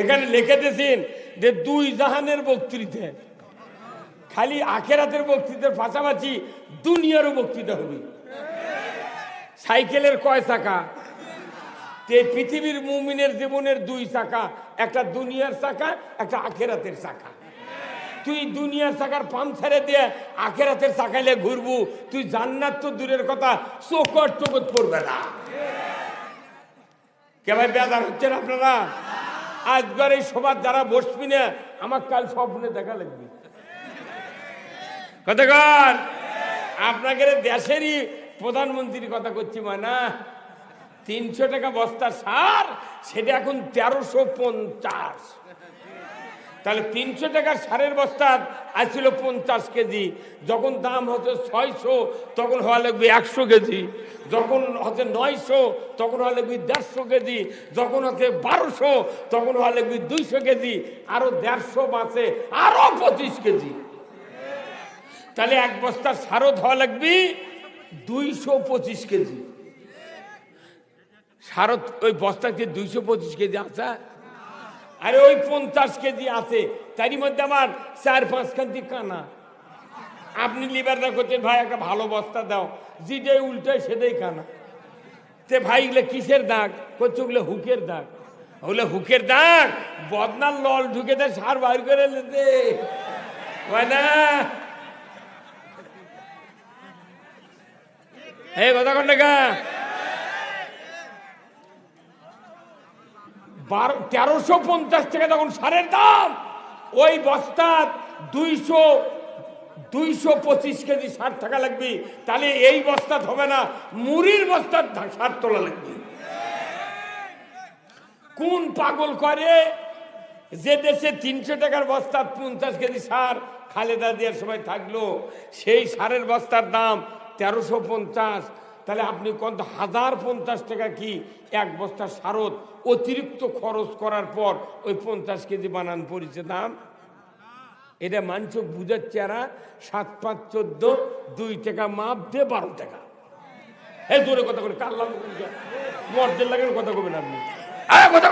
এখানে লিখে দিয়েছেন যে দুই জাহানের বক্তৃতা, খালি আখেরাতের বক্তৃতার পাশাপাশি দুনিয়ারও বক্তৃতা হবে। সাইকেলের কয় চাকা? পৃথিবীর মুমিনের জীবনের দুই চাকা, একটা দুনিয়ার চাকা, একটা আখেরাতের চাকা। তুই দুনিয়ার চাকার পাম্প ছেড়ে দিয়ে আখেরাতের চাকাইলে ঘুরবু, তুই জান্নাত তো দূরের কথা চোখর চোখত পড়বে না। কে ভাই বেজার হচ্ছেন আপনারা? আজকের এই সবার যারা বসবি না, আমার কাল স্বপ্নে দেখা লাগবে। কতক্ষণ আপনাকে দেশেরই প্রধানমন্ত্রীর কথা করছি, মানে 300 টাকা বস্তা সার, সেটা এখন 1350। তাহলে 300 টাকার সারের বস্তা আসছিল 50 কেজি। যখন দাম হচ্ছে 600, তখন হওয়া লাগবে 100 কেজি। যখন হচ্ছে 900, তখন হওয়া লাগবে 150 কেজি। যখন হচ্ছে 1200, তখন হওয়া লাগবে 200 কেজি। আরো 150 বাঁচে, আরো 25 কেজি। তাহলে এক বস্তার সারও ধোয়া লাগবে 225 কেজি। সারত ওই বস্তাতে 225 কেজি আছে, আরে ওই 50 কেজি আছে। তারই মধ্যে আমার 4-5 খান্তি কানা। আপনি লিবারটা করছেন, ভাই একটা ভালো বস্তা দাও, যেটাই উল্টায় সেটাই কানা। তে ভাই এগুলো কিসের দাগ? করছে ওগুলো হুকের দাগ। ওগুলো হুকের দাগ, বদনার লল ঢুকে দেয়, সার বাইর করে নিতে হয় না। এই কথা কোন টাকা? 1350 টাকা যখন সারের দাম, ওই বস্তা 225 কেজি সার থাকা লাগবে। তাহলে এই বস্তা হবে না, মুড়ির বস্তার সার তোলা লাগবে। কোন পাগল করে যে দেশে 300 টাকার বস্তা 50 কেজি সার খালেদা জিয়ার সময় থাকলো, সেই সারের বস্তার দাম 1350। তাহলে আপনি কত 1050 টাকা কি এক বস্তা সারত অতিরিক্ত খরচ করার পর ওই 50 কেজি বানান পড়েছে দাম। এটা মানছ বুঝাচ্ছে, এরা 7-5-14 2 টাকা মাপ দিয়ে 12 টাকা। এই জোরে কথা বলে কাল্লা মর্দের লাগেন কথা কবেন আপনি কথা